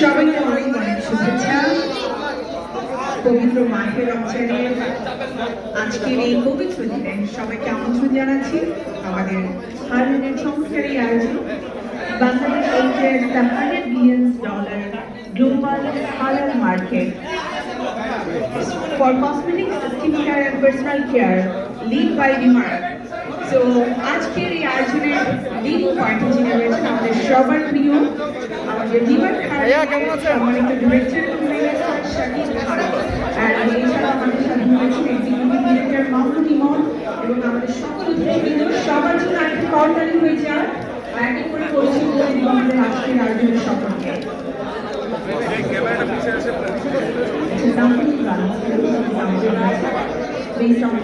সবাইকে অনেক অনেক শুভেচ্ছা। পবিত্র মাহে রমজানের আজকের এই পবিত্র দিনে সবাইকে আমন্ত্রণ জানাচ্ছি আমাদের হারুনের চমৎকার এই আয়োজন। Bangladesh enters the $100 billion global halal market for cosmetics, skincare and personal care, lead by Remark. So আজকের এই আয়োজনের লিডিং পয়েন্টে যিনি রয়েছেন আমাদের সবার প্রিয় আমাদের রিমার্ক সম্মানিত ডিরেক্টর শাকিব খান। আর এছাড়া আমাদের সাথে রয়েছেন এক্সিকিউটিভ ডিরেক্টর মাহমুদ ইমন এবং আমাদের সকল অতিথিবৃন্দ সবার জন্য একটা করতালি হয়ে যায় এক এক করে পরিচিত করে দিব আমাদের আজকের আয়োজনের সম্পর্কে। Based on the